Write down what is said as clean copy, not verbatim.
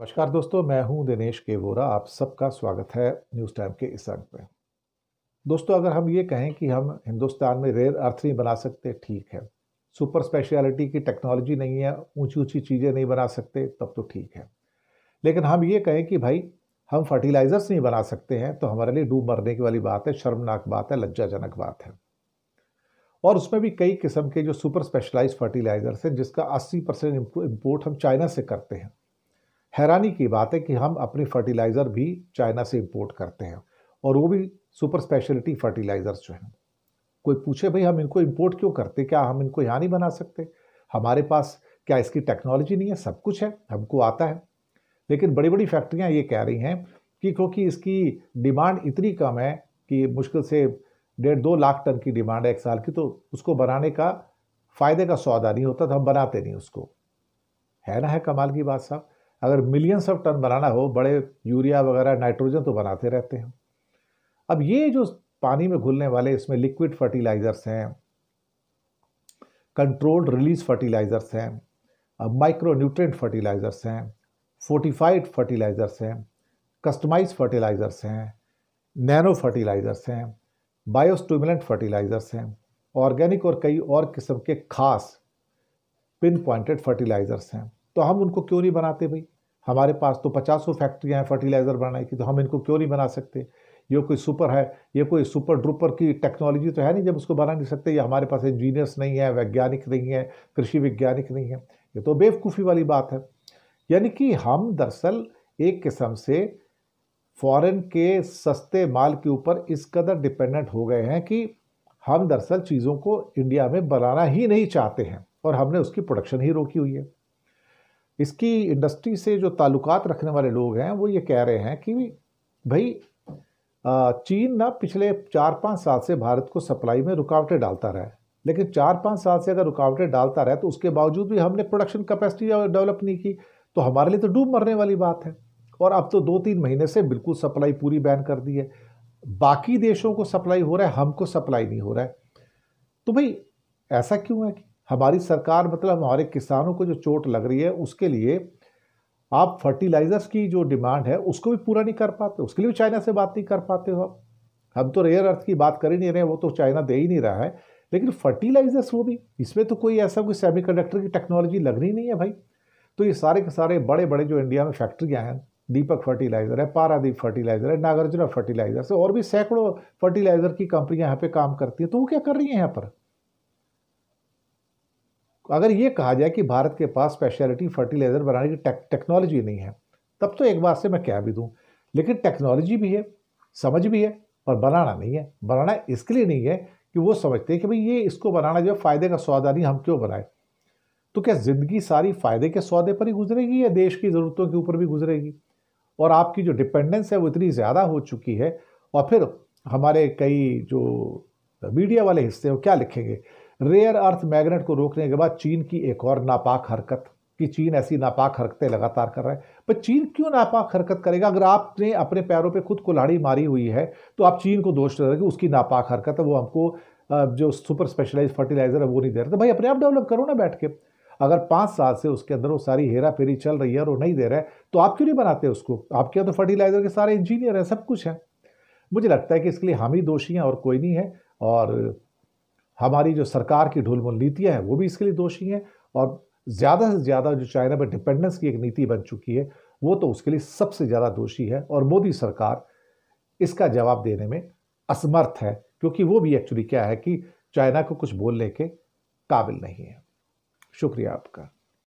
नमस्कार दोस्तों, मैं हूं दिनेश के वोरा। आप सबका स्वागत है न्यूज़ टाइम के इस अंक में। दोस्तों, अगर हम ये कहें कि हम हिंदुस्तान में रेयर अर्थ नहीं बना सकते, ठीक है। सुपर स्पेशलिटी की टेक्नोलॉजी नहीं है, ऊंची ऊंची चीज़ें नहीं बना सकते, तब तो ठीक है। लेकिन हम ये कहें कि भाई हम फर्टिलाइजर्स नहीं बना सकते हैं, तो हमारे लिए डूब मरने की वाली बात है, शर्मनाक बात है, लज्जाजनक बात है। और उसमें भी कई किस्म के जो सुपर स्पेशलाइज्ड फर्टिलाइजर्स हैं, जिसका 80% इम्पोर्ट हम चाइना से करते हैं। हैरानी की बात है कि हम अपनी फर्टिलाइज़र भी चाइना से इंपोर्ट करते हैं, और वो भी सुपर स्पेशलिटी फर्टिलाइजर्स जो हैं। कोई पूछे भाई हम इनको इंपोर्ट क्यों करते, क्या हम इनको यहाँ नहीं बना सकते? हमारे पास क्या इसकी टेक्नोलॉजी नहीं है? सब कुछ है, हमको आता है। लेकिन बड़ी बड़ी फैक्ट्रियाँ ये कह रही हैं कि क्योंकि इसकी डिमांड इतनी कम है कि मुश्किल से 1.5-2 लाख टन की डिमांड है एक साल की, तो उसको बनाने का फ़ायदे का सौदा नहीं होता, तो हम बनाते नहीं उसको। है ना, है कमाल की बात साहब। अगर मिलियंस ऑफ टन बनाना हो, बड़े यूरिया वगैरह नाइट्रोजन तो बनाते रहते हैं। अब ये जो पानी में घुलने वाले इसमें लिक्विड फर्टिलाइजर्स हैं, कंट्रोल्ड रिलीज फर्टिलाइजर्स हैं, माइक्रो न्यूट्रिएंट फर्टिलाइजर्स हैं, फोर्टिफाइड फर्टिलाइजर्स हैं, कस्टमाइज फर्टिलाइजर्स हैं, नैनो फर्टिलाइजर्स हैं, बायोस्टिमुलेंट फर्टिलाइजर्स हैं, ऑर्गेनिक और कई और किस्म के खास पिन पॉइंटेड फर्टिलाइजर्स हैं। तो हम उनको क्यों नहीं बनाते भाई? हमारे पास तो 50 फैक्ट्रियाँ हैं फर्टिलाइज़र बनाने की, तो हम इनको क्यों नहीं बना सकते? ये कोई सुपर है, ये कोई सुपर ड्रुपर की टेक्नोलॉजी तो है नहीं जब उसको बना नहीं सकते, या हमारे पास इंजीनियर्स नहीं है, वैज्ञानिक नहीं है, कृषि वैज्ञानिक नहीं है। ये तो बेवकूफ़ी वाली बात है। यानी कि हम दरअसल एक किस्म से फॉरेन के सस्ते माल के ऊपर इस कदर डिपेंडेंट हो गए हैं कि हम दरअसल चीज़ों को इंडिया में बनाना ही नहीं चाहते हैं, और हमने उसकी प्रोडक्शन ही रोकी हुई है। इसकी इंडस्ट्री से जो ताल्लुकात रखने वाले लोग हैं वो ये कह रहे हैं कि भाई चीन ना पिछले 4-5 साल से भारत को सप्लाई में रुकावटें डालता रहा है। लेकिन 4-5 साल से अगर रुकावटें डालता रहा तो उसके बावजूद भी हमने प्रोडक्शन कैपेसिटी डेवलप नहीं की, तो हमारे लिए तो डूब मरने वाली बात है। और अब तो 2-3 महीने से बिल्कुल सप्लाई पूरी बैन कर दी है। बाकी देशों को सप्लाई हो रहा है, हमको सप्लाई नहीं हो रहा है। तो भाई ऐसा क्यों है कि हमारी सरकार, मतलब हमारे किसानों को जो चोट लग रही है उसके लिए आप फर्टिलाइजर्स की जो डिमांड है उसको भी पूरा नहीं कर पाते, उसके लिए भी चाइना से बात नहीं कर पाते हो आप। हम तो रेयर अर्थ की बात कर ही नहीं रहे, वो तो चाइना दे ही नहीं रहा है। लेकिन फर्टिलाइजर्स वो भी, इसमें तो कोई ऐसा कोई सेमीकंडक्टर की टेक्नोलॉजी लगनी नहीं है भाई। तो ये सारे के सारे बड़े बड़े जो इंडिया में फैक्ट्रियाँ हैं, दीपक फर्टिलाइजर है, पारादीप फर्टिलाइजर है, नागार्जुना फर्टिलाइजर से और भी सैकड़ों फर्टिलाइजर की कंपनियां यहाँ पे काम करती हैं। तो वो क्या कर रही हैं यहाँ पर? अगर ये कहा जाए कि भारत के पास स्पेशलिटी फर्टिलाइजर बनाने की टेक्नोलॉजी नहीं है, तब तो एक बात से मैं कह भी दूं, लेकिन टेक्नोलॉजी भी है, समझ भी है, और बनाना नहीं है। बनाना इसके लिए नहीं है कि वो समझते हैं कि भाई ये इसको बनाना जो फायदे का सौदा नहीं, हम क्यों बनाए। तो क्या जिंदगी सारी फायदे के सौदे पर ही गुजरेगी, या देश की जरूरतों के ऊपर भी गुजरेगी? और आपकी जो डिपेंडेंस है वो इतनी ज़्यादा हो चुकी है। और फिर हमारे कई जो मीडिया वाले हिस्से हैं वो क्या लिखेंगे? रेयर अर्थ मैग्नेट को रोकने के बाद चीन की एक और नापाक हरकत, कि चीन ऐसी नापाक हरकतें लगातार कर रहा है। पर चीन क्यों नापाक हरकत करेगा? अगर आपने अपने पैरों पे खुद कुल्हाड़ी मारी हुई है तो आप चीन को दोष दे रहे हैं कि उसकी नापाक हरकत है, वो हमको जो सुपर स्पेशलाइज्ड फर्टिलाइजर है वो नहीं दे रहे। तो भाई अपने आप डेवलप करो ना बैठ के। अगर 5 साल से उसके अंदर वो सारी हेरा फेरी चल रही है और वो नहीं दे रहा है, तो आप क्यों नहीं बनाते उसको? आपके यहाँ तो फर्टिलाइजर के सारे इंजीनियर हैं, सब कुछ है। मुझे लगता है कि इसके लिए हम ही दोषी हैं और कोई नहीं है। और हमारी जो सरकार की ढुलमुल नीतियां हैं वो भी इसके लिए दोषी हैं। और ज़्यादा से ज़्यादा जो चाइना पर डिपेंडेंस की एक नीति बन चुकी है, वो तो उसके लिए सबसे ज़्यादा दोषी है। और मोदी सरकार इसका जवाब देने में असमर्थ है, क्योंकि वो भी एक्चुअली क्या है कि चाइना को कुछ बोलने के काबिल नहीं है। शुक्रिया आपका।